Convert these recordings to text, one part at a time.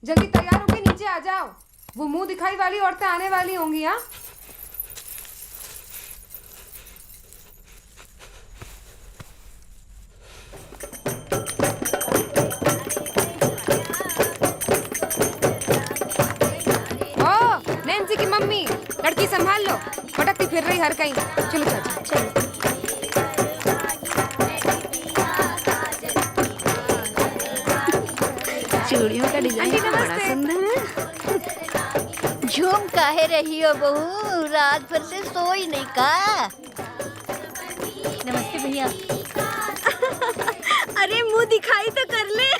जल्दी तैयार होके नीचे आ जाओ, वो मुंह दिखाई वाली औरतें आने वाली होंगी। हाँ, ओ नैन्सी की मम्मी, लड़की संभाल लो, पटकती फिर रही हर कहीं। चलो चाचा चलो। चूड़ियों का डिजाइन बड़ा सुंदर है। झूम काहे रही हो बहू, रात भर से सोई नहीं का? नमस्ते भैया। अरे मुंह दिखाई तो कर ले।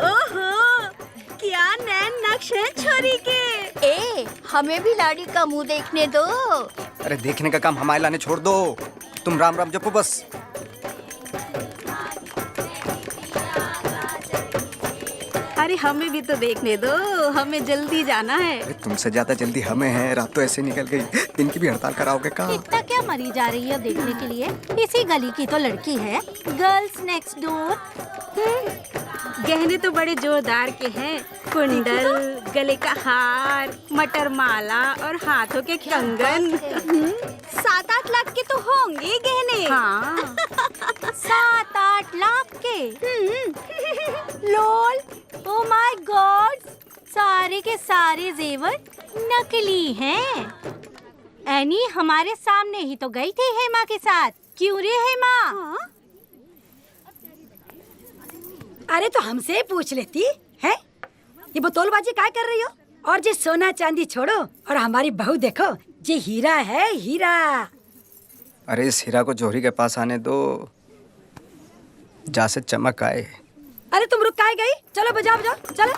ओहो, क्या नैन नक्श है छोरी के। ए, हमें भी लाड़ी का मुंह देखने दो। अरे देखने का काम हमारे लाने छोड़ दो, तुम राम राम जपो बस। अरे हमें भी तो देखने दो, हमें जल्दी जाना है। अरे तुमसे ज्यादा जल्दी हमें है, रात तो ऐसे निकल गई, दिन की भी हड़ताल कराओगे का? इतना क्या मरी जा रही है देखने के लिए? इसी गली की तो लड़की है, गर्ल्स नेक्स्ट डोर। गहने तो बड़े जोरदार के हैं, कुंडल, गले का हार, मटर माला और हाथों के कंगन। 7-8 लाख के तो होंगे गहने। हाँ 7-8 लाख के। लोल, ओ माय गॉड, सारे के सारे जेवर नकली हैं। एनी हमारे सामने ही तो गई थी हेमा के साथ, क्यों रे हेमा? हाँ? अरे तो हमसे पूछ लेती है, ये बोतलबाजी क्या कर रही हो? और जे सोना चांदी छोड़ो और हमारी बहू देखो, जे हीरा है हीरा। अरे इस हीरा को जोहरी के पास आने दो, जा से चमक आए। अरे तुम रुक काहे गई? चलो बजाओ बजाओ चलो।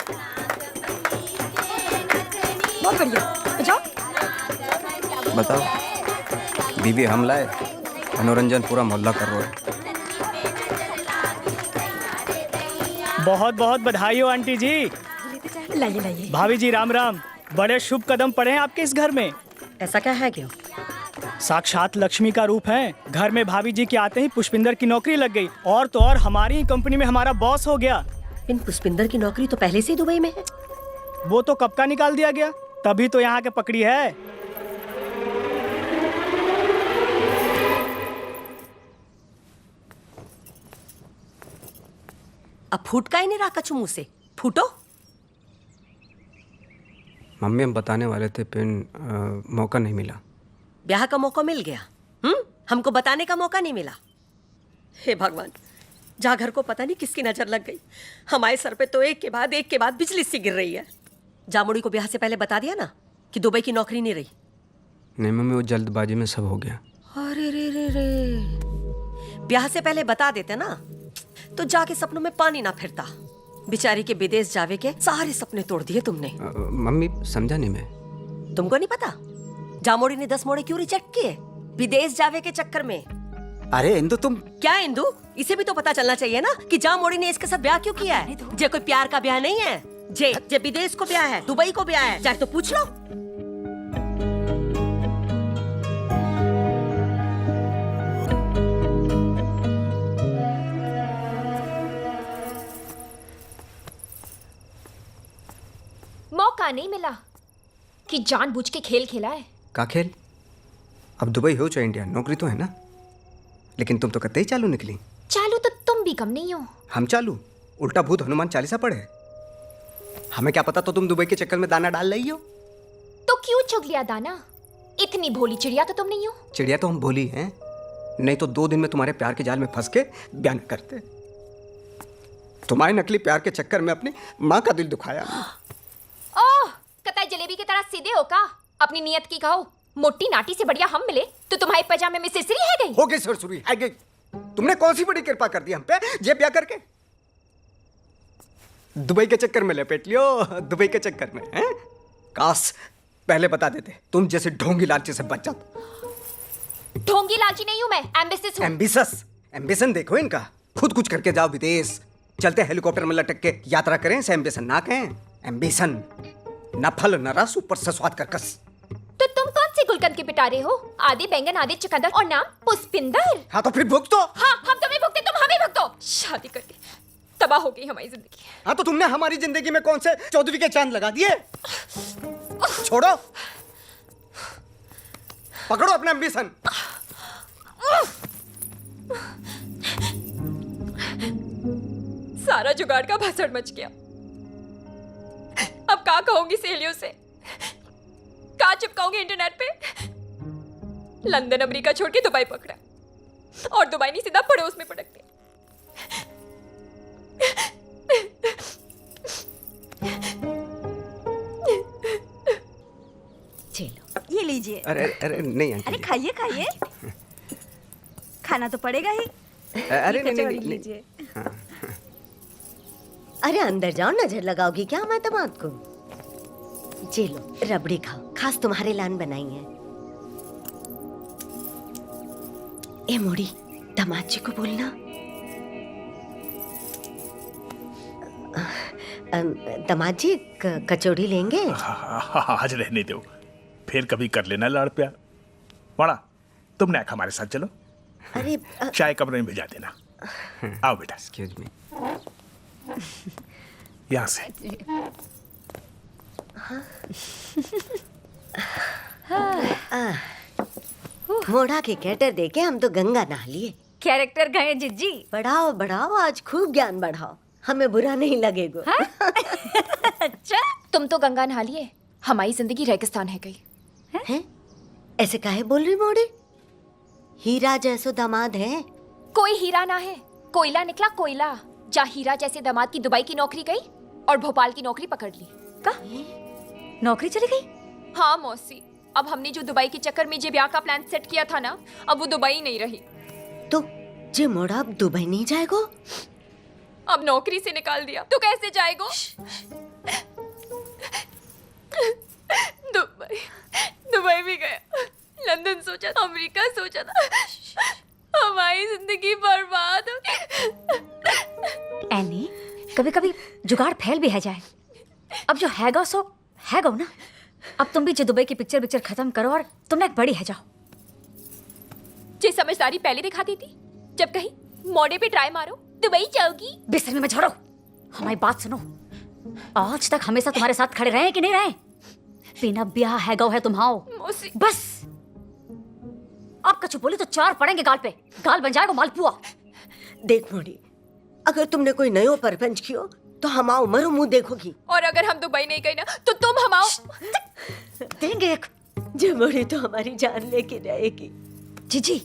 बहुत बढ़िया, बजाओ। बताओ, बीवी हमला है, मनोरंजन पूरा मोहल्ला कर रहा है। बहुत बहुत बधाई हो आंटी जी। लाइए लाइए। भाभी जी राम राम, बड़े शुभ कदम पड़े हैं आपके इस घर में। ऐसा क्या है क्यों? साक्षात लक्ष्मी का रूप है। घर में भाभी जी के आते ही पुष्पिंदर की नौकरी लग गई, और तो और हमारी ही कंपनी में हमारा बॉस हो गया। इन पुष्पिंदर की नौकरी तो पहले से ही दुबई में है। वो तो कब का निकाल दिया गया, तभी तो यहाँ के पकड़ी है। अब फूट का ही नहीं रहा कछु मुंह से, फूटो। मम्मी हम बताने वाले थे, पिन मौका नहीं मिला। ब्याह का मौका मिल गया, हमको बताने का मौका नहीं मिला। हे भगवान, जहाँ घर को पता नहीं किसकी नजर लग गई, हमारे सर पे तो एक के बाद बिजली सी गिर रही है। जामुड़ी को ब्याह से पहले बता दिया ना कि दुबई की नौकरी नहीं रही। नहीं मम्मी, वो जल्दबाजी में सब हो गया। अरे रे रे रे, ब्याह से पहले बता देते ना तो जाके सपनों में पानी ना फिरता। बेचारी के विदेश जावे के सारे सपने तोड़ दिए तुमने। मम्मी समझा नहीं मैं। तुमको नहीं पता जामोड़ी ने 10 मोड़े क्यों रिजेक्ट किए? विदेश जावे के चक्कर में। अरे इंदु तुम क्या इंदु, इसे भी तो पता चलना चाहिए ना कि जामोड़ी ने इसके साथ ब्याह क्यों किया है। जे कोई प्यार का ब्याह नहीं है, जे विदेश को ब्याह है, दुबई को ब्याह है, चाहे तो पूछ लो। मौका नहीं मिला कि जानबूझ के खेल खेला है। का खेल? अब दुबई हो चाहे इंडिया, नौकरी तो है ना। लेकिन तुम तो कतई चालू निकली। चालू तो तुम भी कम नहीं हो। हम चालू? उल्टा भूत हनुमान चालीसा पढ़े। हमें क्या पता तो तुम दुबई के चक्कर में दाना डाल रही हो। तो क्यों चुग लिया दाना? इतनी भोली चिड़िया तो तुम नहीं हो। चिड़िया तो हम भोली हैं, नहीं तो 2 दिन में तुम्हारे प्यार के जाल में फंस के बयान करते। तुम्हारे नकली प्यार के चक्कर में अपनी माँ का दिल दुखाया। ओह, कतई जलेबी की तरह सीधे हो का? अपनी नियत की कहो। मोटी नाटी से बढ़िया हम मिले तो तुम्हारे पजामे में सिरसिरी है गई। हो गई सुरसुरी, है गई। तुमने कौन सी बड़ी कृपा कर दी हम पे, जे ब्याह करके दुबई के चक्कर में लपेट लियो। दुबई के चक्कर में हैं? काश पहले बता देते, तुम जैसे ढोंगी लालची से बच जाते। ढोंगी लालची नहीं हूं मैं, एम्बिशियस हूं। एम्बिशस? एम्बिशन देखो इनका, खुद कुछ करके जाओ विदेश, चलते हेलीकॉप्टर में लटक के यात्रा करें, से एम्बिशन ना कहें। एम्बिशन न फल न रस, ऊपर से स्वाद का कस। तो तुम कौन सी गुलकंद के पिटारे हो? आधे बैंगन आधे चुकंदर और नाम पुष्पिंदर। हाँ तो फिर भुगतो। हाँ, हम तुम्हें भुगते, तुम हमें भुगतो। शादी करके तबाह हो गई हमारी जिंदगी। हाँ तो तुमने हमारी जिंदगी में कौन से चौधरी के चांद लगा दिए? छोड़ो, पकड़ो अपना एम्बिशन। सारा जुगाड़ का भाषण मच गया। अब क्या कहूंगी सहेलियों से, क्या चिपकाऊंगी इंटरनेट पे। लंदन अमेरिका छोड़ के दुबई पकड़ा, और दुबई नहीं सीधा पड़ोस में पटक दिया। चलो ये लीजिए। अरे अरे नहीं आंटी अरे जी। खाइए खाइए, खाना तो पड़ेगा ही। अरे नहीं नहीं, कचौड़ी नहीं, लीजिए। अरे अंदर जाओ, नजर लगाओगी क्या हमारे दामाद को? जी लो, रबड़ी खाओ, खास तुम्हारे लान बनाई है। ए मोड़ी, दामाद जी को बोलना। दामाद जी कचौड़ी लेंगे? आज रहने दो, फिर कभी कर लेना लाड़ प्यार। वाड़ा, तुम नायक हमारे साथ चलो, अरे चाय कमरे में भिजा देना। आओ बेटा, एक्सक्यूज मी। यहाँ से। मोड़ा के कैटर देके हम तो गंगा नहा लिए। कैरेक्टर गए जिज्जी। बढ़ाओ बढ़ाओ, आज खूब ज्ञान बढ़ाओ, हमें बुरा नहीं लगेगा। अच्छा, तुम तो गंगा नहा लिए, हमारी जिंदगी रेगिस्तान है गई। हैं? ऐसे काहे बोल रही मोड़ी? हीरा जैसो दामाद है। कोई हीरा ना है, कोयला निकला कोयला। जा हीरा जैसे दामाद की दुबई की नौकरी गई और भोपाल की नौकरी पकड़ ली। नौकरी चली गई? हाँ मौसी, अब हमने जो दुबई के चक्कर में जे ब्याह का प्लान सेट किया था ना, अब वो दुबई नहीं रही। तो जे मोड़ा अब दुबई नहीं जाएगो? अब नौकरी से निकाल दिया तो कैसे जाएगो? दुबई, दुबई भी गया, लंदन सोचा था, अमेरिका सोचा था, हमारी जिंदगी बर्बाद हो गई। एनी, कभी कभी जुगाड़ फैल भी है जाए। अब जो हैगा सो हैगा ना। अब तुम भी जो दुबई की पिक्चर खत्म करो और तुम ना एक बड़ी है जाओ। जे समझदारी पहले दिखाती थी, जब कहीं मोड़े पे ट्राई मारो दुबई जाओगी। बिस्तर में छोड़ो, हमारी बात सुनो। आज तक हमेशा तुम्हारे साथ खड़े रहे कि नहीं रहे? बिना ब्याह हैगा है तुम्हाओ। मौसी, बस अब कछु बोली तो चार पड़ेंगे गाल पे, गाल बन जाएगा मालपुआ। देख मोड़ी, अगर तुमने कोई नयो परपंच कियो तो हमाओ मरो मुंह देखोगी। और अगर हम दुबई नहीं गए ना तो तुम हमाओ देंगे एक। जे मोड़ी तो हमारी जान लेके रहेगी। जीजी,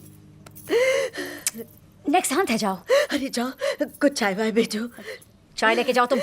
नेक्स्ट शांत है जाओ। अरे जाओ, कुछ चाय वाय भेजो। चाय लेके जाओ तुम।